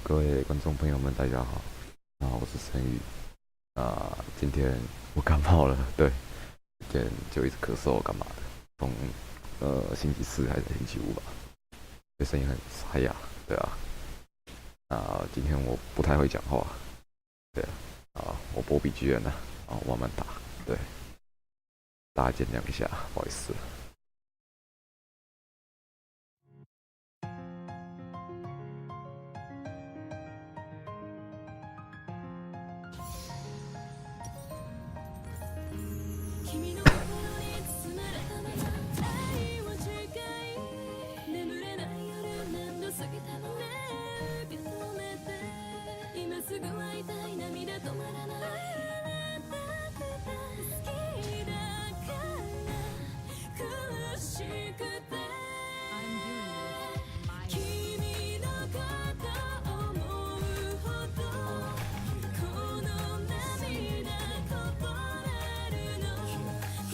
各位观众朋友们，大家好。我是陈宇。今天我感冒了，对，今天就一直咳嗽干嘛的？从星期四还是星期五吧，对，声音很沙哑，对啊。今天我不太会讲话，对我播笔记员呢，我慢慢打，对，大家见谅一下，不好意思。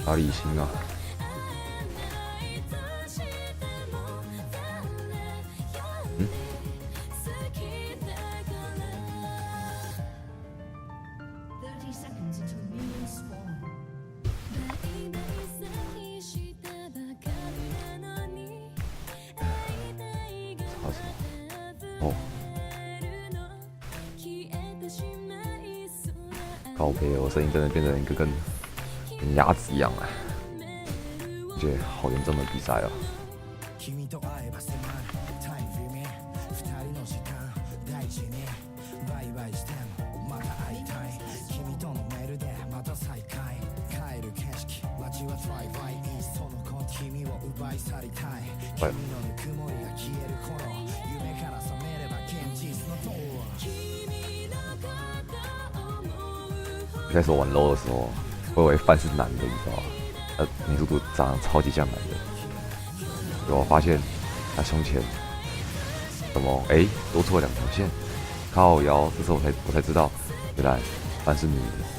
大理星啊！差什么？哦，靠北，我声音真的变成一个跟鸭子一样了，这好严重的比赛哦。一开始我玩 LOL 的时候，我以为范是男的，你知道吗？美术图长得超级像男的，结果我发现他胸前怎么多出了2条线，靠腰。这时候我才知道，原来范是女的。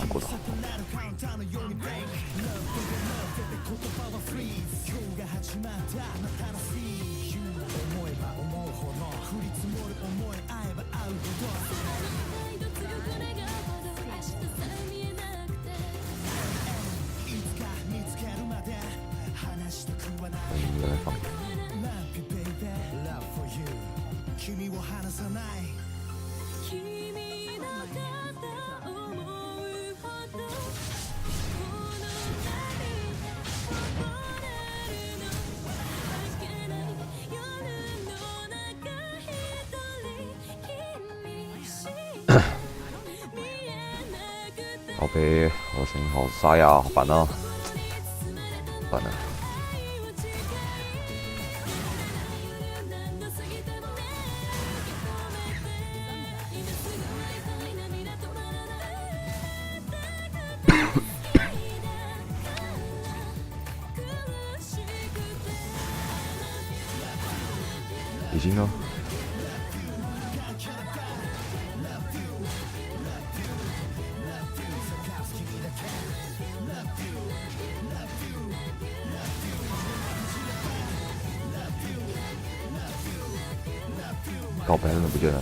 过得好。你在放歌。宝贝，我的声音好沙哑，好烦啊！烦了。已经呢？告白真的不见了。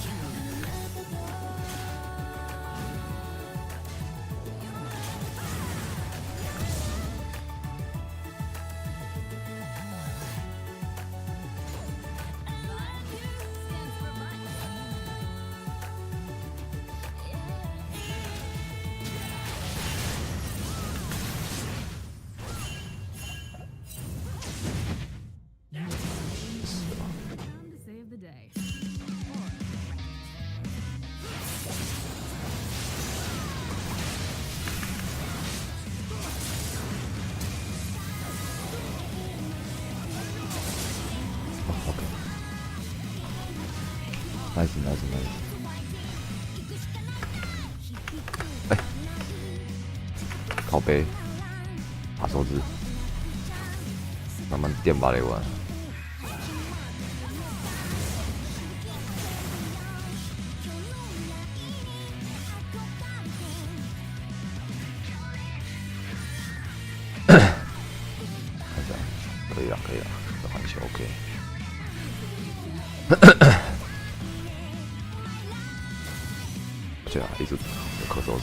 nice。哎，靠背，打手指，慢慢垫吧，雷文。看一下，可以了，这环球 OK。对啊，一直有咳嗽声。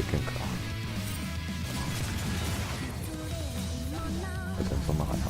gank 啊，这阵风嘛还好。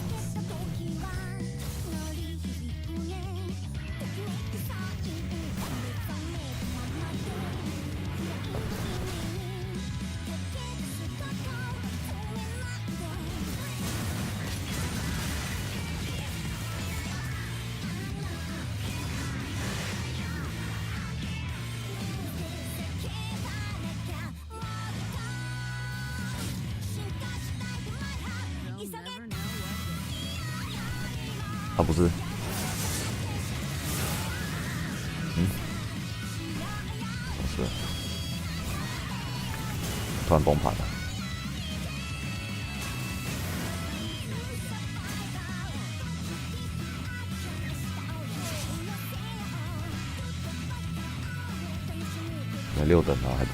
啊，不是，不是，突然崩盘了。没6等啊，孩子。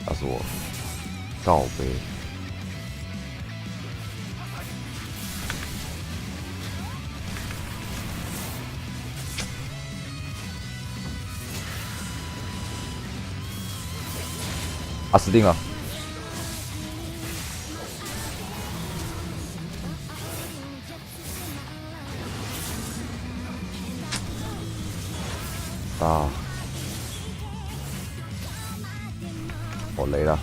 他是我罩杯。啊，死定了！啊！我雷了。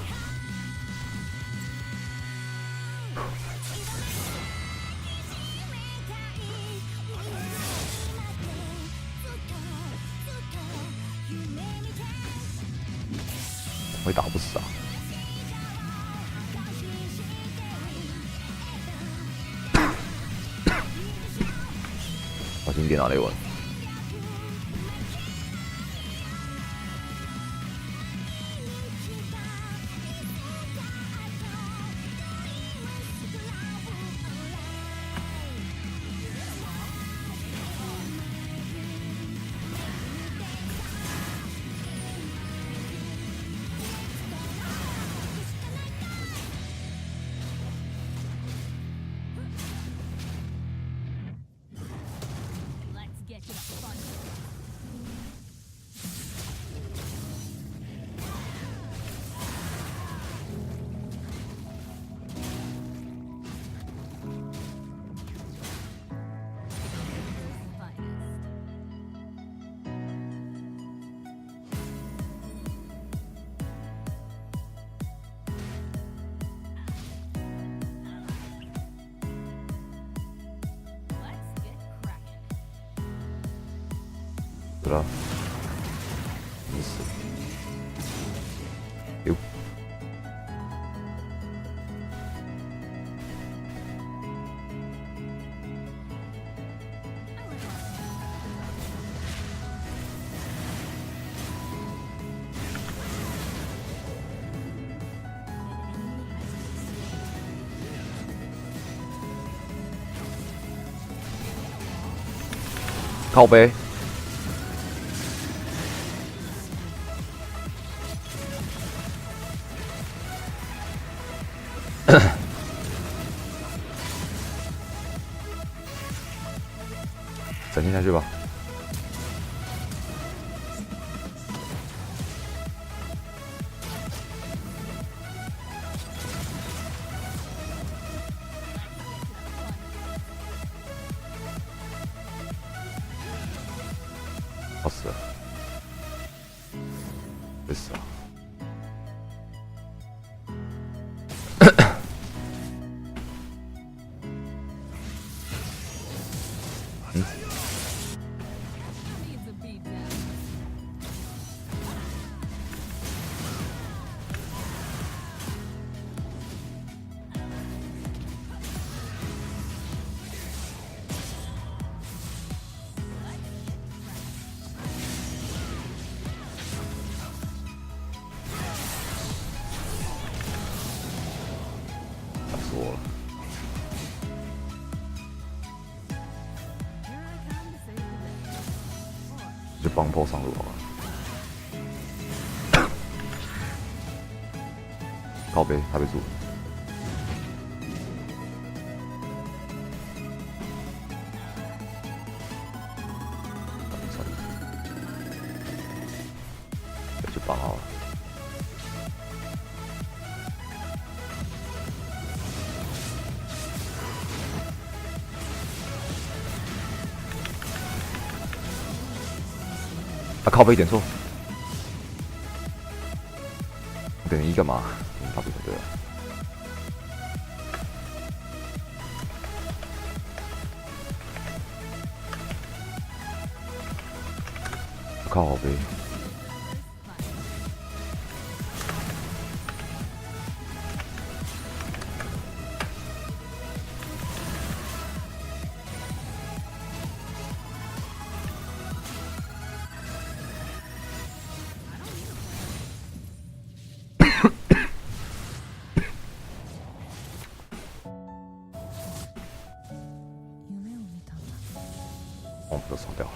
我也打不死啊！小心点啊，雷文！对了，没事。哟，靠背。展现下去吧。好死了，会死啊！想死我了！就帮破上路好了。靠背，他被住。对，就帮好了。啊，靠背点错。等一干嘛？他不对了。靠背。我都烧掉了。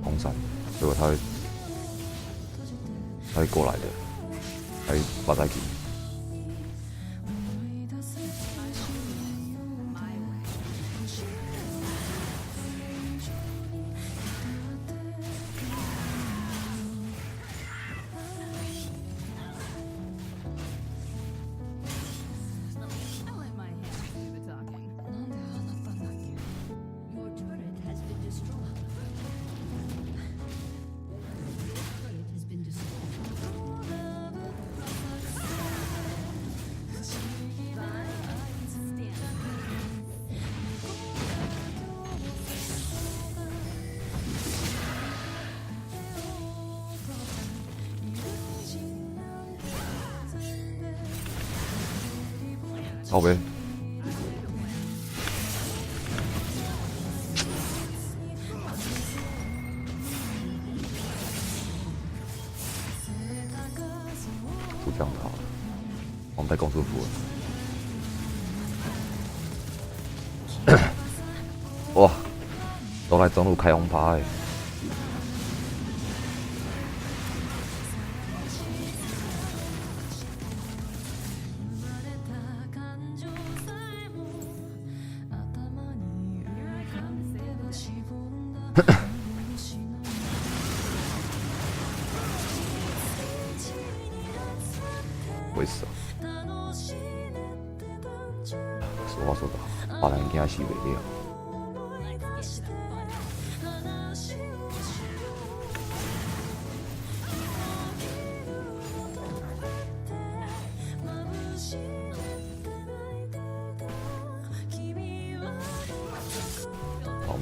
红伞，结果他会过来的，他会把他给。靠背，不这样子好了，我们太公主服了。哇，都来中路开红牌。会死啊！实话说得好，把人惊死袂了。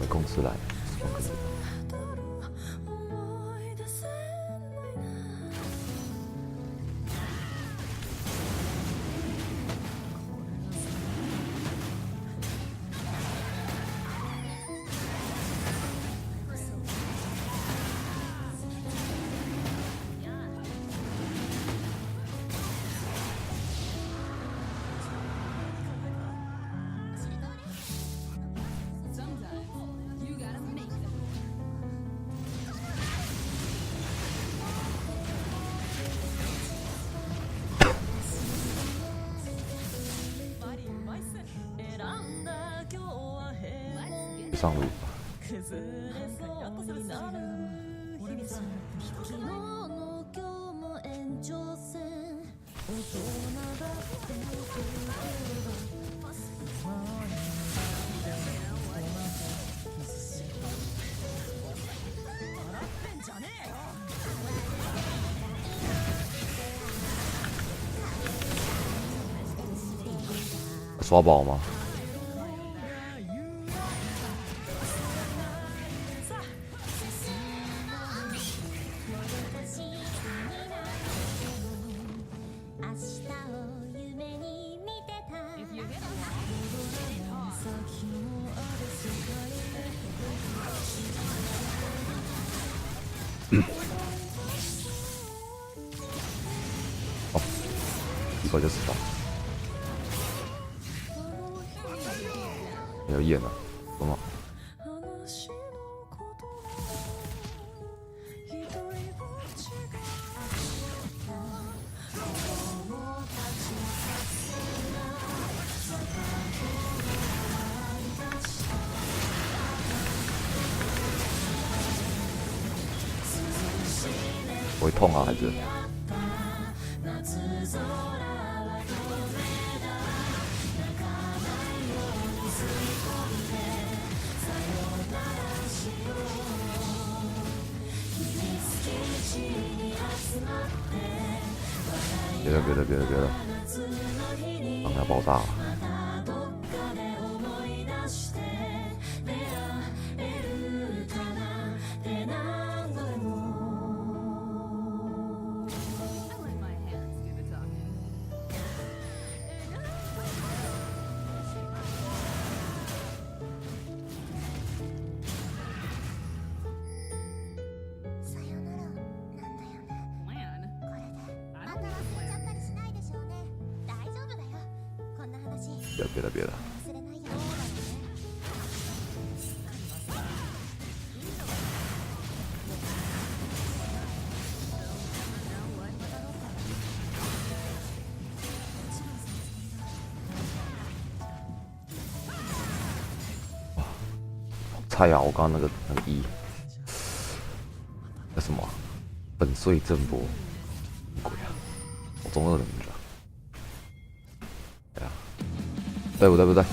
没空出来，怎么可能？上路吧。刷宝吗？哦，一口就死了。没有眼了，懂吗？会痛啊，还是？别了，刚要爆炸了。别了。哇，好菜啊！我刚刚那个一，那什么粉碎震波，鬼啊！我中二了，你知道？对啊，对不对？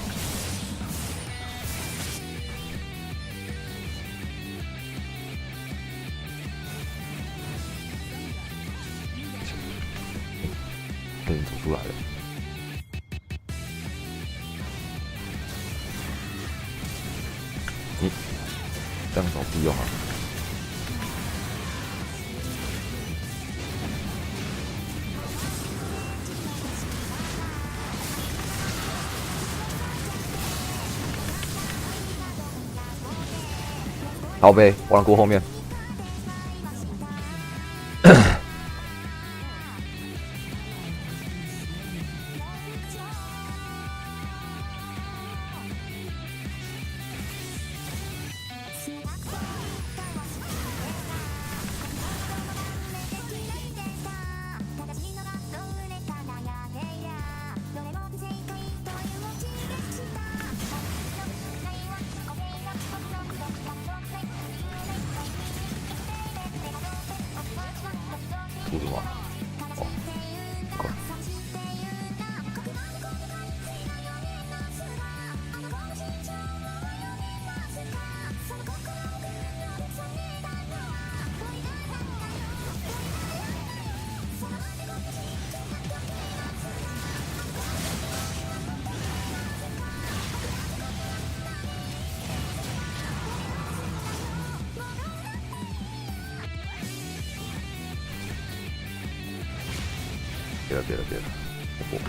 被人走出来了。你这样找必要好。好呗，我让过后面。别了别了别了，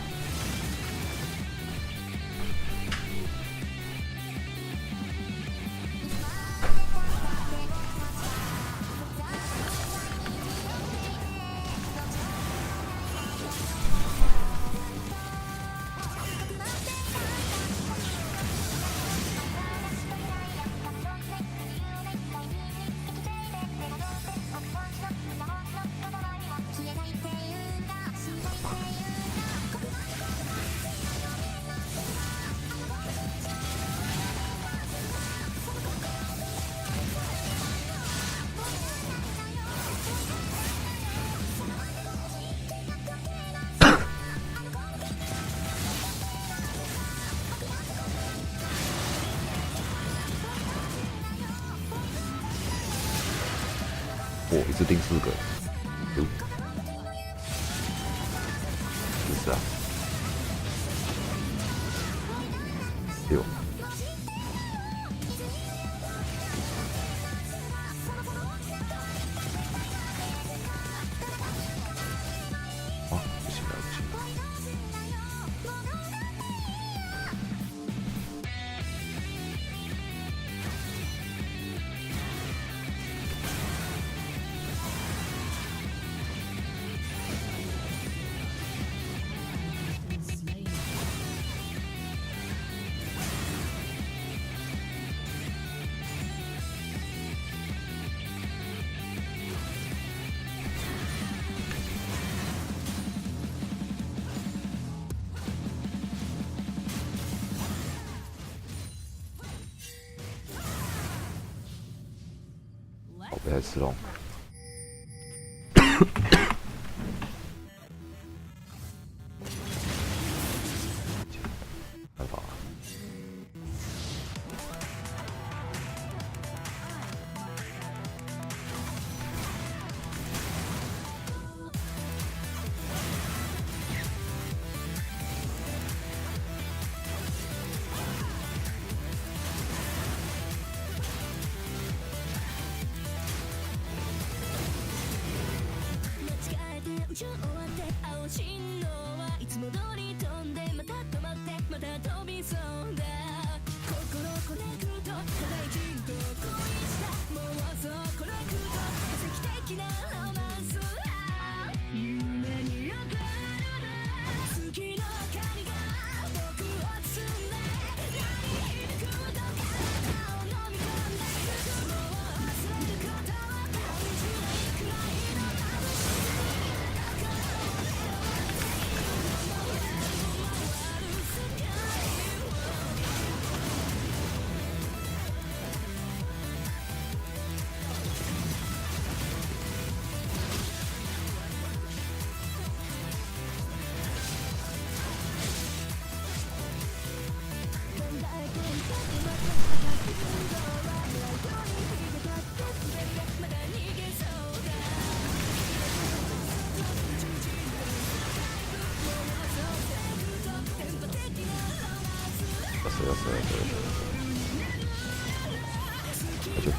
我一次定4个，是啊，6。啊，不行了不行了。我不太吃龙。办法。終わって青信号はいつも通り飛んでまた止まってまた飛びそうだ心コネクトただ一度恋した妄想コネクト奇跡的なロマンス夢に落ちる月の明かりが僕を包んで何響くと体を飲み込んでいくもう忘れることは感じないくらいの眩しさよしよしよしよし。大丈夫。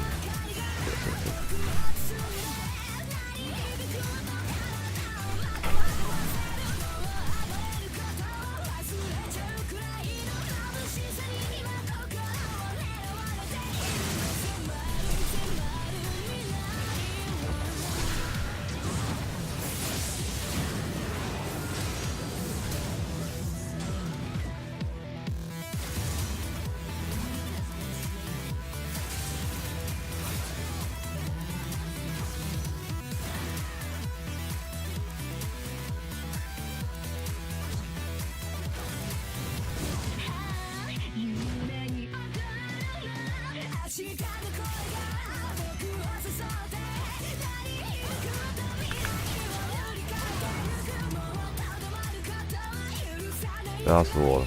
不要死我了。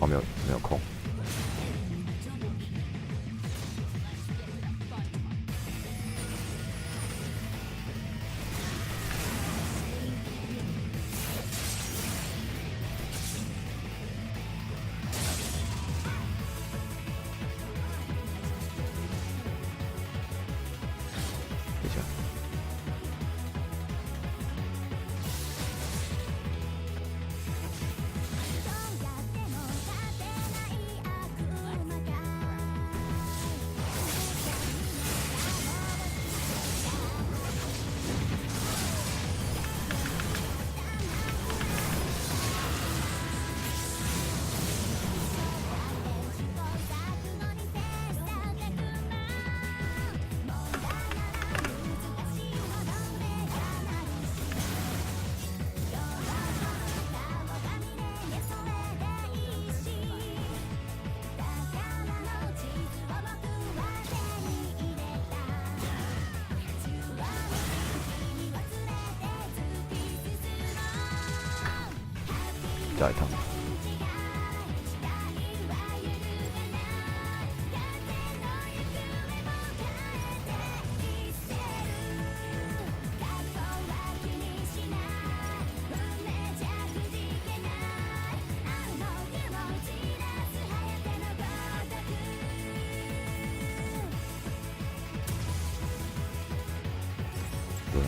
没有空。等一下，加一趟。对啊，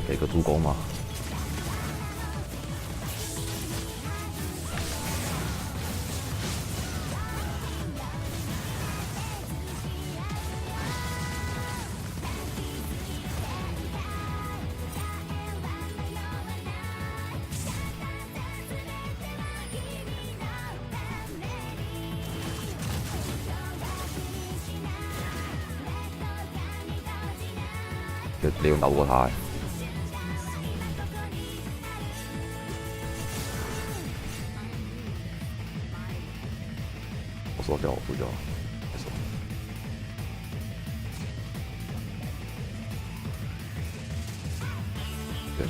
给个助攻嘛。这雷文打不过他哎。我说掉，我输掉了，没错。对。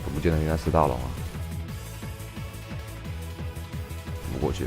我不见得应该是大龙啊，怎么过去？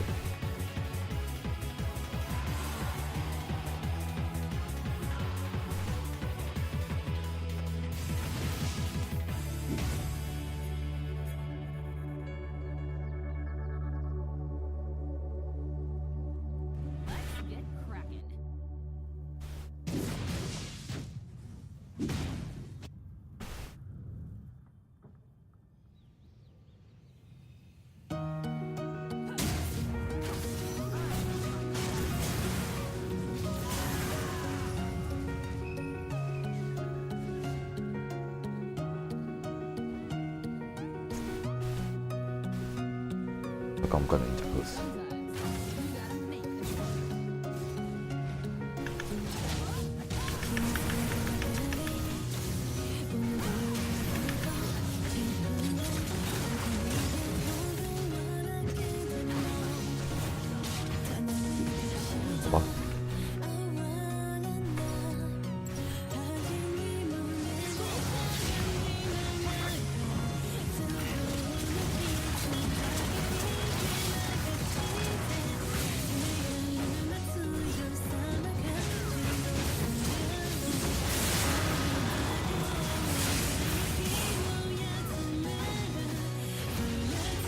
干不干得赢贾克斯？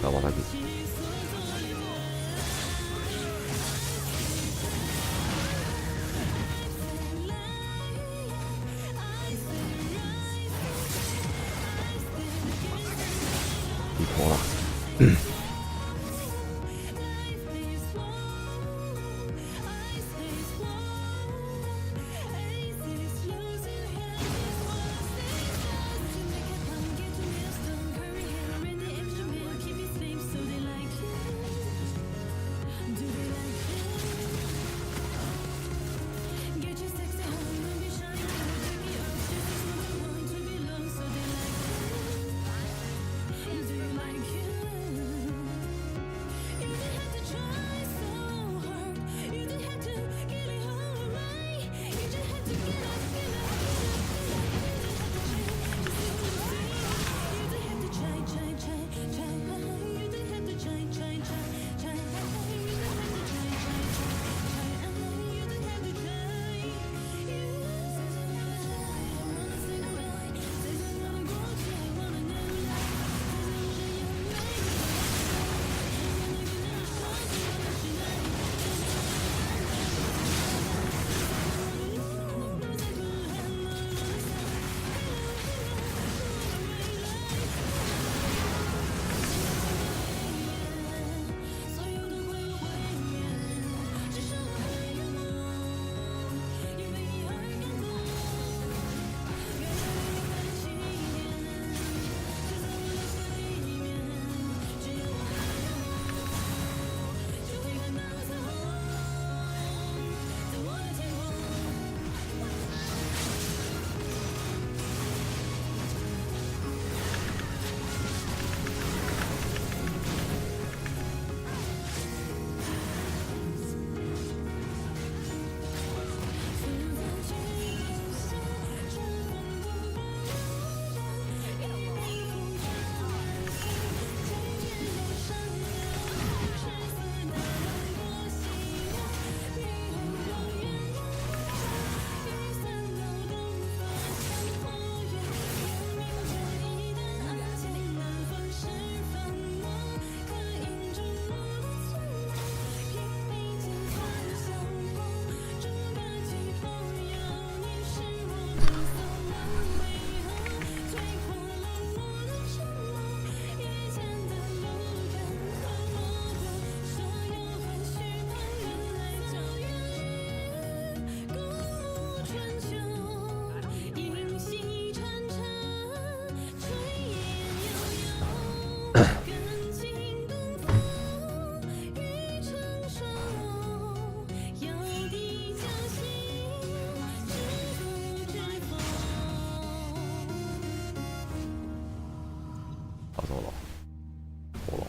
羽ばたく。一波了。他说了，火龙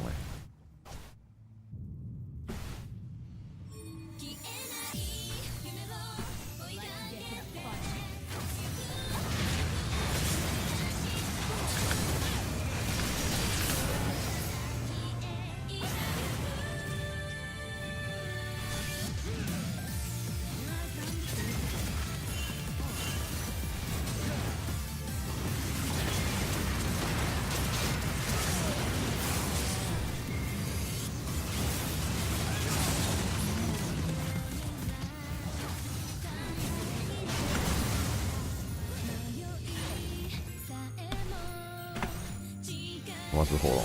我是火龙了。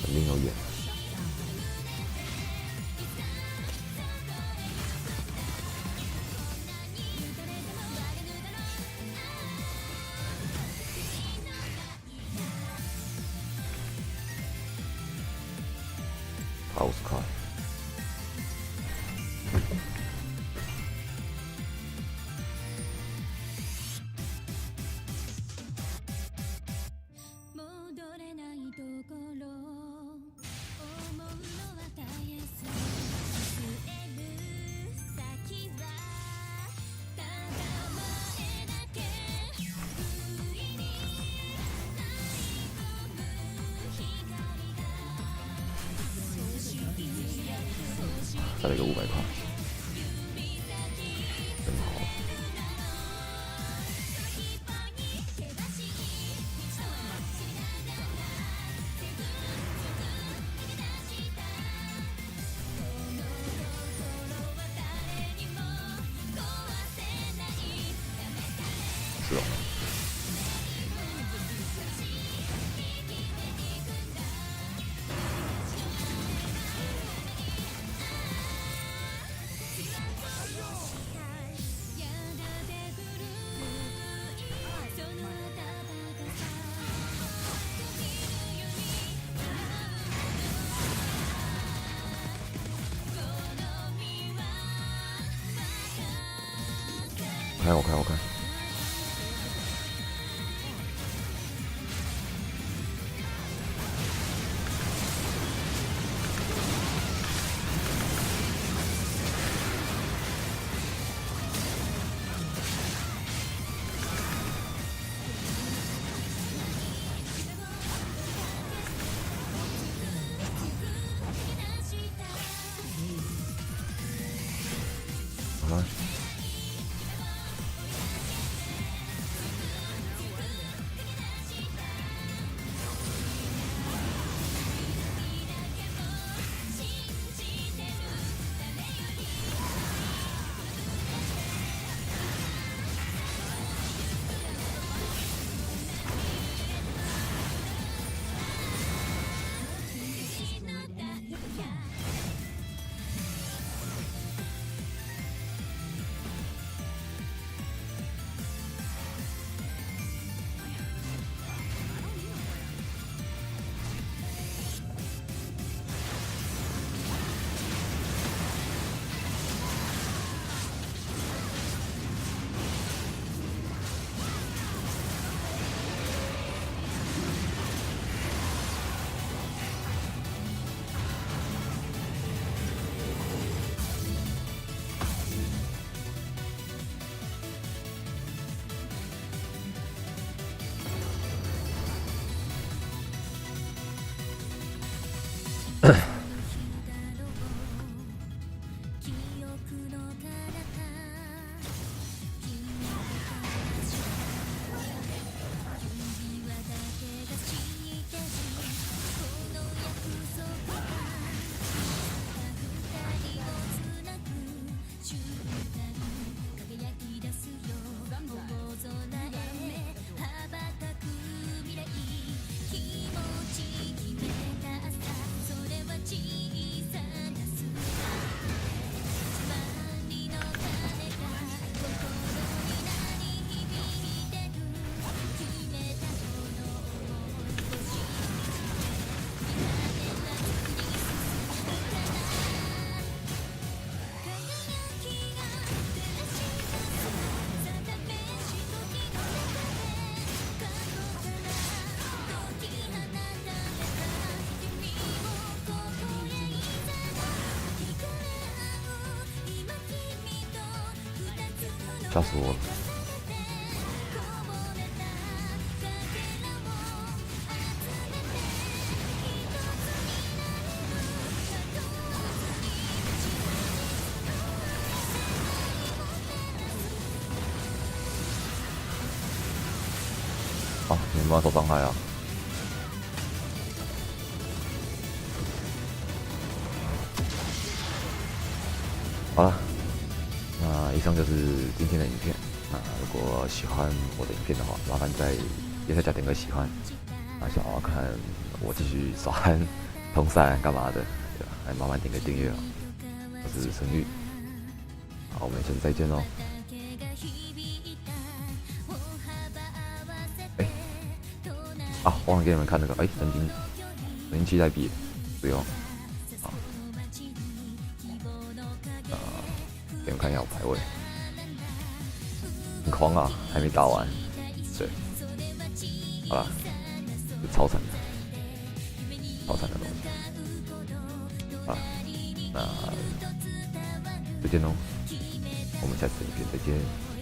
肯定有眼。奥斯卡。戻れないところ再来个500块，真好。是哦。我看。好看。吓死我了！啊，你没办法受伤害啊！好了。以上就是今天的影片。那如果喜欢我的影片的话，麻烦在右下角点个喜欢。那想要看我继续扫汉、通散干嘛的，对吧？来麻烦点个订阅哦。我是陈玉，好，我们下次再见喽。忘了给你们看那个，神经期待币，不用。给你们看一下我排位，很狂啊，还没打完，对，好了，是超惨的东西，好了，那再见喽，我们下次影片再见。